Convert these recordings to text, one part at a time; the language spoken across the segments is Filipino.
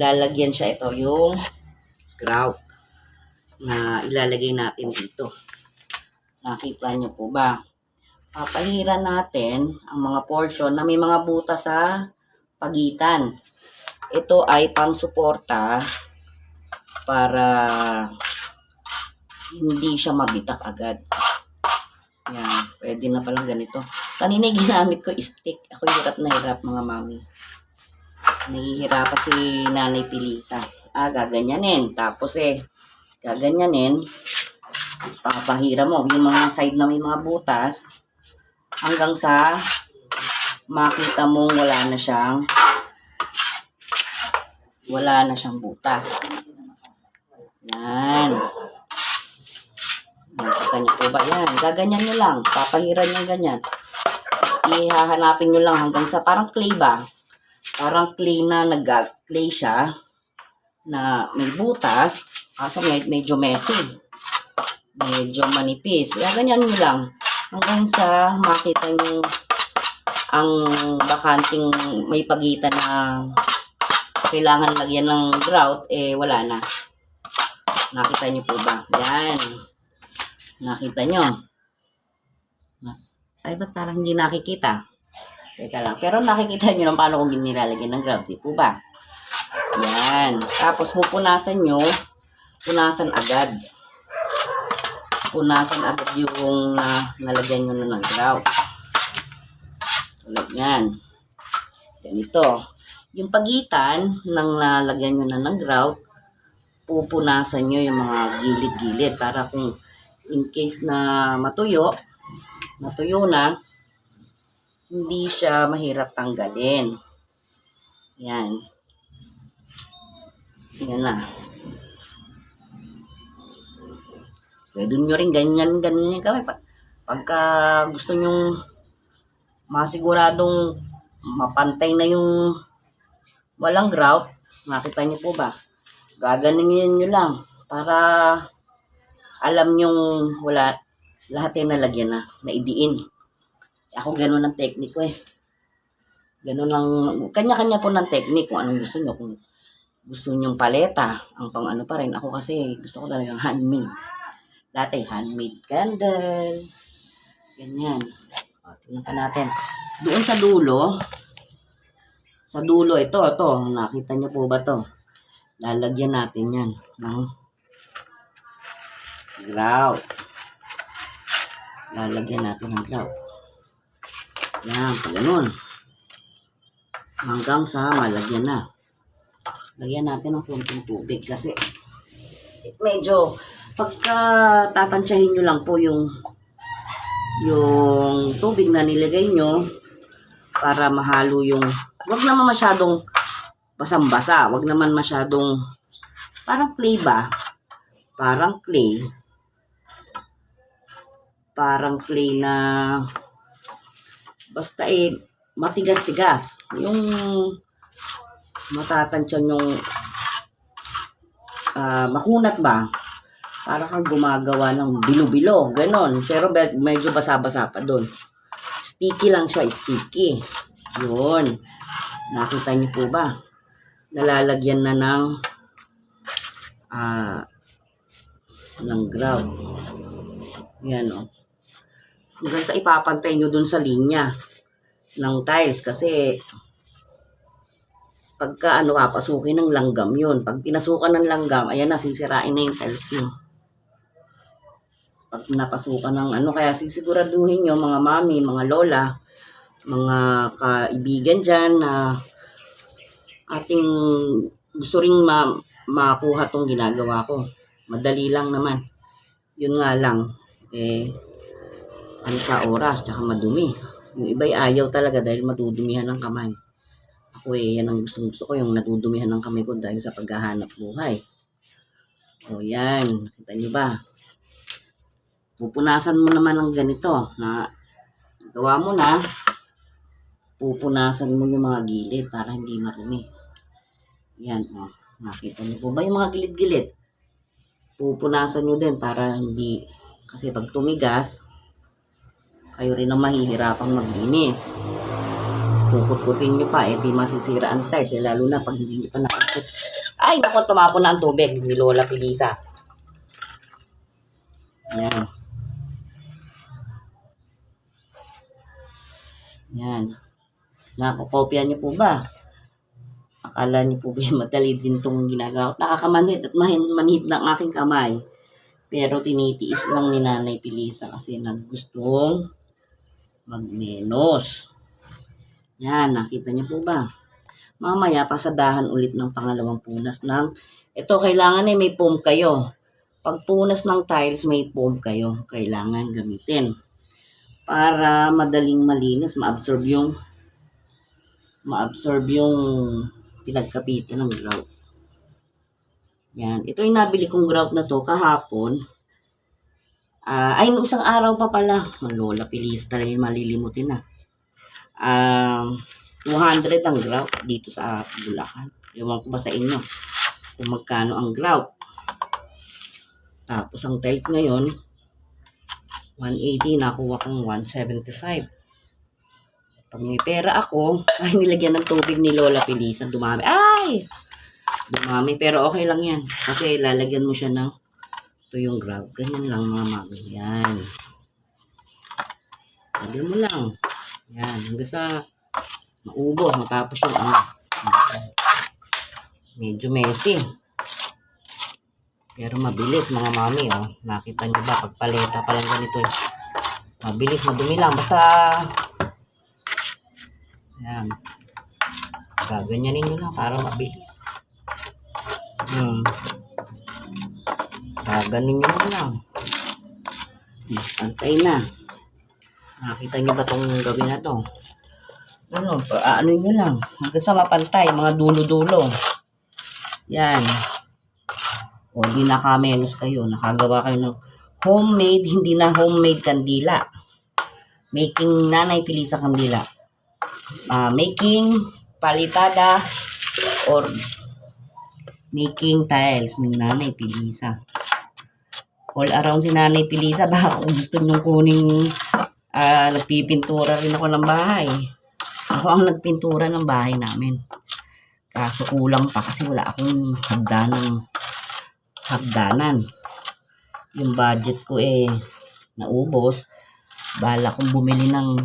lalagyan siya, ito yung grout na ilalagay natin dito. Nakita nyo po ba? Papahiran natin ang mga portion na may mga butas sa pagitan. Ito ay pang-suporta para hindi siya mabitak agad. Yan, pwede na palang ganito. Kanina ginamit ko stick. Ako hirap na hirap, mga mami. Nahihirapan si Nanay Pilisa. Gaganyanin. Tapos gaganyanin. Papahira mo yung mga side na may mga butas hanggang sa makita mong wala na siyang butas. Yan. Nakita niyo po ba? Yan. Gaganyan nyo lang. Papahiran nyo ganyan. Ihahanapin nyo lang hanggang sa parang clay ba? Parang clay na nag-clay siya na may butas. Kaso medyo messy. Medyo manipis. Gaganyan nyo lang hanggang sa makita nyo ang bakanting may pagitan na kailangan lagyan ng grout, wala na. Nakita nyo po ba? Yan. Nakita nyo? Ay, ba't parang hindi nakikita? Teka lang. Pero nakikita nyo lang paano kung nilalagyan ng grout. Di po ba? Yan. Tapos pupunasan nyo. Punasan agad. Punasan agad yung nalagyan nyo na ng grout. Tulad yan. Ganito. Yung pagitan ng nalagyan nyo na ng grout, pupunasan nyo yung mga gilid-gilid para kung in case na matuyo na, hindi siya mahirap tanggalin. Yan. Yan na. Pwede nyo rin ganyan kami. Pagka gusto nyong masiguradong mapantay na yung walang grout, nakita nyo po ba? Gaganin nyo lang para alam nyong wala, lahat yung nalagyan na idiin. Ako ganun ang technique ko Ganun lang, kanya-kanya po ng technique kung anong gusto nyo. Kung gusto nyong paleta, ang pang ano pa rin. Ako kasi gusto ko talagang handmade. Dati handmade candle. Ganyan. Tingnan pa natin. Doon sa dulo, ito, nakita nyo po ba to? Lalagyan natin yan ng grout. Lalagyan natin ng grout. Yan, ganun. Hanggang sa malagyan na. Lagyan natin ng konting tubig kasi medyo pagka tatansyahin nyo lang po yung tubig na nilagay nyo para mahalo yung, wag naman masyadong basang-basa, wag naman masyadong parang clay ba? Parang clay na basta matigas-tigas. Yung matatansyan yung makunat ba? Para kang gumagawa ng bilo-bilo. Ganon. Pero medyo basa-basa pa doon. Sticky lang siya. Sticky. Yun. Nakita niyo po ba? Nalalagyan na ng grout. Yan o. Hanggang sa ipapantay nyo dun sa linya ng tiles. Kasi pagka papasukin ng langgam yun. Pag pinasukan ng langgam, ayan na, sisirain na yung tiles nyo. Pag napasukan ng kaya sisiguraduhin nyo, mga mami, mga lola, mga kaibigan dyan na ating gusto ring makuha tong ginagawa ko. Madali lang naman. Yun nga lang, sa oras, tsaka madumi. Yung iba'y ayaw talaga dahil madudumihan ng kamay. Ako yan ang gusto ko, yung natudumihan ng kamay ko dahil sa paghahanap buhay. O yan, kita nyo ba? Pupunasan mo naman ng ganito na gawa mo na, pupunasan mo yung mga gilid para hindi marumi. Yan, nakita niyo po ba yung mga gilid-gilid? Pupunasan nyo din para hindi, kasi pag tumigas, kayo rin ang mahihirapang maglinis. kukut-kutin nyo pa, di masisira ang tiles, lalo na pag hindi nyo pa nakikot. Ay, naku, tumapon na ang tubig ni Lola Pilisa. Yan. Yan. Nakakopya nyo po ba? Akala niyo po ba madali din itong ginagawa? Nakakamanhid at manhid ng aking kamay. Pero tinitiis lang ni Nanay Pilisa kasi naggustong magmenos. Yan, nakita niyo po ba? Mamaya, pasadahan ulit ng pangalawang punas ng... Ito, kailangan may foam kayo. Pag punas ng tiles, may foam kayo. Kailangan gamitin. Para madaling malinis, ma-absorb yung pinagkapitan ng grout. Yan. Ito yung nabili kong grout na to kahapon. Nung isang araw pa pala. Lola Pilisa talaga yung malilimutin na. 200 ang grout dito sa Bulacan. Ewan ko ba sa inyo kung magkano ang grout. Tapos ang tiles ngayon 180, nakuha kong 175. Pag may pera ako, nilagyan ng tubig ni Lola Pilisa, dumami. Dumami, pero okay lang yan. Kasi lalagyan mo siya ng tuyong grout. Ganyan lang mga mami. Yan. Lagyan mo lang. Yan. Hanggang sa maubo. Matapos yung medyo messy. Pero mabilis mga mami. Nakita nyo ba? Pagpaleta pa lang ganito. Mabilis, madumi lang. Basta yan. Gaganyanin nyo lang para mabilis. Gaganin nyo lang. Antay na. Nakita nyo ba itong gawin na to? Ano nyo lang. Hanggang sa mapantay. Mga dulo-dulo. Yan. O, di nakamenos kayo. Nakagawa kayo ng homemade, hindi na homemade kandila. Making Nanay Pilisa kandila. Making palitada or making tiles ni Nanay Pilisa. All around si Nanay Pilisa. Baka kung gusto nyo kuning nagpipintura rin ako ng bahay. Ako ang nagpintura ng bahay namin. Kaso kulang pa kasi wala akong hagdanan. Yung budget ko naubos. Bala kong bumili ng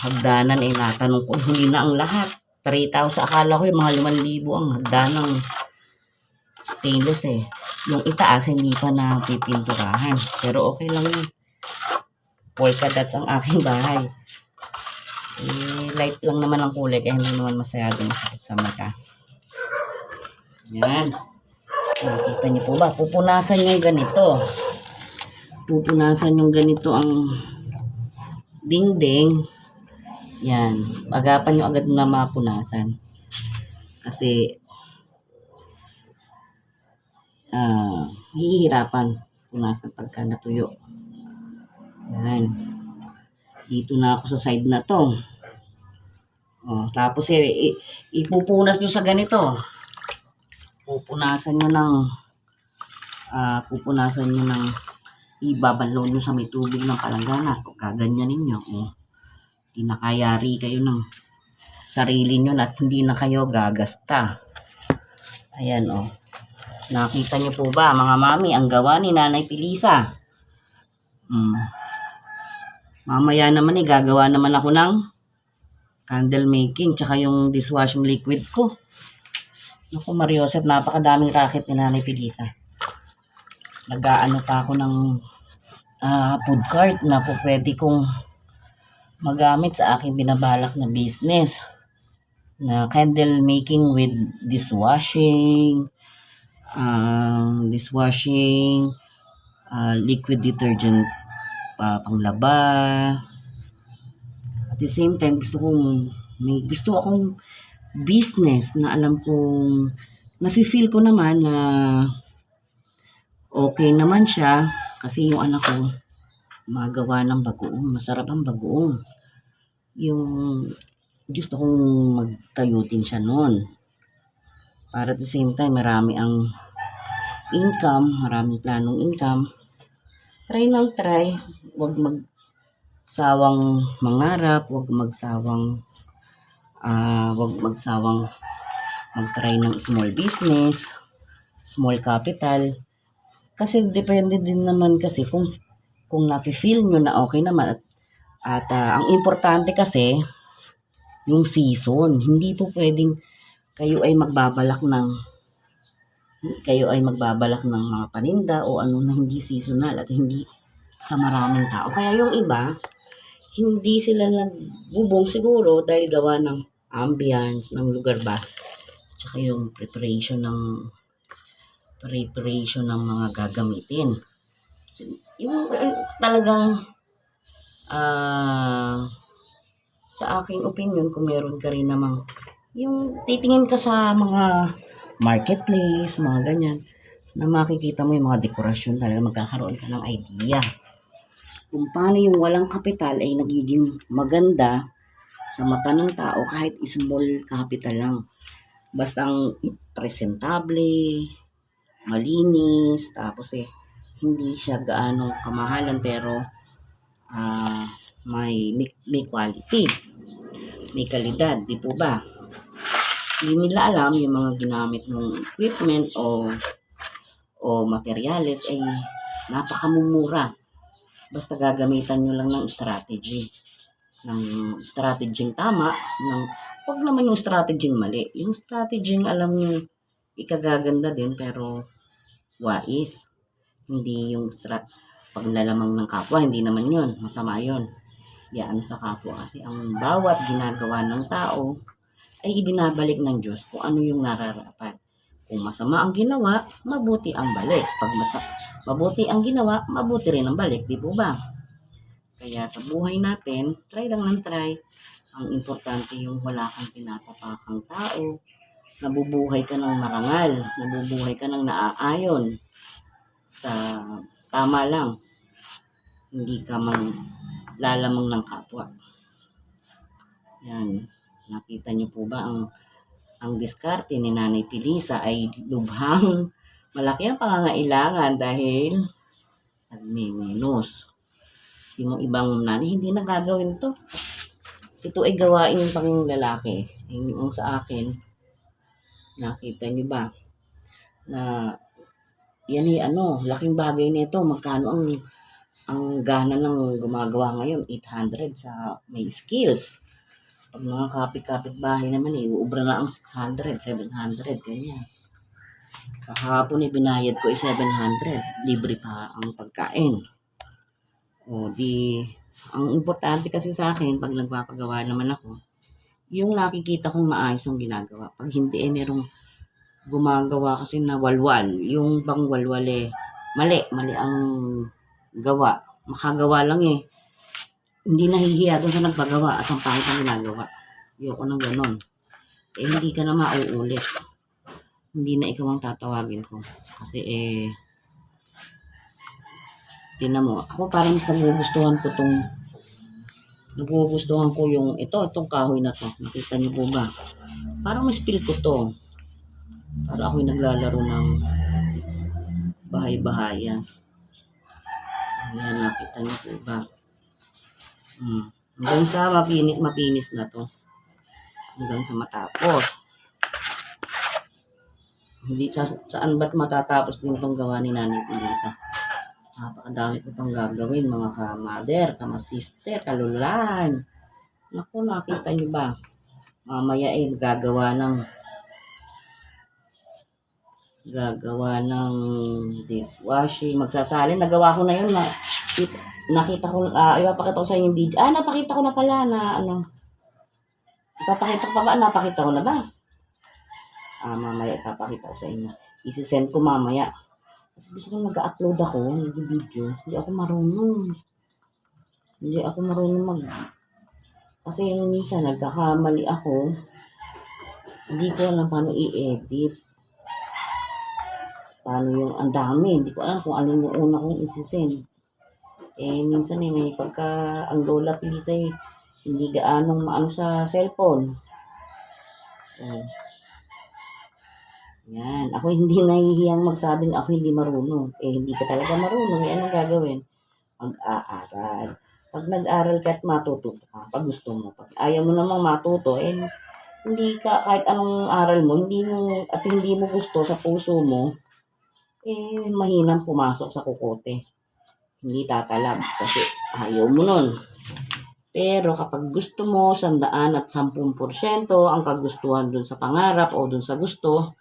hagdanan natanong ko huli na ang lahat. 3,000 akala ko yung mga 5,000 ang hagdanang stainless Yung itaas hindi pa na pipinturahan. Pero okay lang yun. Polka dots ang aking bahay. Light lang naman ang kulay kaya hindi naman masyadong masakit sa mata. Yan. Nakita niyo po ba? Pupunasan niyo yung ganito. Pupunasan yung ganito ang dingding. Yan. Agapan nyo agad na mapunasan. Kasi hihirapan punasan pagka natuyo. Yan. Dito na ako sa side na to. Tapos ipupunas nyo sa ganito. Pupunasan nyo ng ibabanlaw nyo sa may tubig ng palanggana. Kung kaganyanin nyo, kinakayari kayo ng sarili nyo at hindi na kayo gagasta. Ayan, nakita nyo po ba, mga mami, ang gawa ni Nanay Pilisa? Mamaya naman gagawa naman ako ng candle making tsaka yung dishwashing liquid ko. Naku, Mariosep, napakadaming racket ni Nanay Pilisa. Nag-aano pa ako ng food cart na po pwede kong magamit sa aking binabalak na business. Na candle making with dishwashing, liquid detergent, panglaba. At the same time, may gusto akong business na alam kong nafe-feel ko naman na okay naman siya kasi yung anak ko magawa ng bagoong. Masarap ang bagoong. Yung gusto kong magtayo din siya noon. Para at the same time, marami ang income, maraming planong income. Try ng try. Huwag magsawang mangarap, wag magsawang mag-try ng small business, small capital. Kasi depende din naman kasi kung nafe-feel nyo na okay naman at ang importante kasi yung season. Hindi po pwedeng kayo ay magbabalak ng mga paninda o ano na hindi seasonal at hindi sa maraming tao. Kaya yung iba, hindi sila nagbubong siguro dahil gawa ng ambience ng lugar ba. Tsaka yung preparation ng mga gagamitin. Yung talagang sa aking opinion, kung meron ka rin namang yung titingin ka sa mga marketplace, mga ganyan, na makikita mo yung mga dekorasyon, talaga magkakaroon ka ng idea kung paano yung walang kapital ay nagiging maganda sa mata ng tao kahit small capital lang. Basta ang presentable, malinis, tapos hindi siya gaano kamahalan pero may quality, may kalidad, di po ba? Hindi nila alam yung mga ginamit ng equipment o materyales ay napakamumura. Basta gagamitan nyo lang ng strategy. Ng strategy tama, huwag naman yung strategy mali. Yung strategy alam nyo ikagaganda din pero wais. Hindi yung paglalamang ng kapwa, hindi naman yun. Masama yun. Yan sa kapwa kasi ang bawat ginagawa ng tao ay ibinabalik ng Diyos kung ano yung nararapat. Kung masama ang ginawa, mabuti ang balik. Pag mabuti ang ginawa, mabuti rin ang balik. Di po ba? Kaya sa buhay natin, try lang ng try. Ang importante yung wala kang tinatapakang tao. Nabubuhay ka ng marangal. Nabubuhay ka ng naaayon. Sa tama lang. Hindi ka man lalamang ng kapwa. Yan. Nakita niyo po ba ang diskarte ni Nanay Pilisa ay lubhang malaki ang pangangailangan dahil nagme-menos. Yung ibang nanay, hindi na gagawin to. Ito ay gawain pang lalaki. Yung sa akin, nakita niyo ba na yan laking bagay nito. Magkano ang gana ng gumagawa ngayon? 800 sa may skills. Pag mga kapit-kapit bahay naman uubra na ang 600, 700, ganyan. Kahapon binayad ko 700, libre pa ang pagkain. Ang importante kasi sa akin, pag nagpapagawa naman ako, yung nakikita kong maayos ang ginagawa. Pag hindi merong gumagawa kasi na walwal, yung bang walwal mali ang gawa. Makagawa lang hindi nahihiya doon sa nagpagawa at ang pangit ang ginagawa. Ayoko ng ganon. Hindi ka na mauulit. Hindi na ikaw ang tatawagin ko. Kasi tinan mo, ako parang nagugustuhan ko yung itong kahoy na to. Nakita niyo po ba? Parang mas feel ko to. Para ako'y naglalaro ng bahay-bahayan. Ayan, nakita niyo po ba? Hanggang sa mapinis na to. Hanggang sa matapos. Hindi saan ba't matatapos din itong gawa ni Nanay Pilisa. Napakadami ko pang gagawin, mga ka-mother, ka-sister, kalulahan. Naku, nakita niyo ba? Mamaya gagawa ng dishwashing. Magsasalin, nagawa ko na yun. Nakita ko, ipapakita ko sa inyo yung video. Napakita ko na pala na ipapakita ko pa ba? Napakita ko na ba? Mamaya ipapakita ko sa inyo. Isi-send ko mamaya. Kasi gusto ko nag-upload ako ng video. Hindi ako marunong kasi yung minsan nagkakamali ako. Hindi ko alam paano i-edit. Paano yung ang dami. Hindi ko alam kung ano yung una kong isi-send. Minsan may pagka ang Lola Pilisa hindi gaanong maano sa cellphone. Yan. Ako hindi nahihiyang magsabing ako hindi marunong. Hindi ka talaga marunong. Anong gagawin? Mag-aaral. Pag nag-aral ka at matututo ka, pag gusto mo. Pag ayaw mo namang matuto, hindi ka, kahit anong aral mo, hindi mo gusto sa puso mo, mahinang pumasok sa kukote. Hindi tatalab kasi ayaw mo nun. Pero kapag gusto mo, 110% ang kagustuhan dun sa pangarap o dun sa gusto,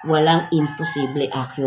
walang imposible accurate.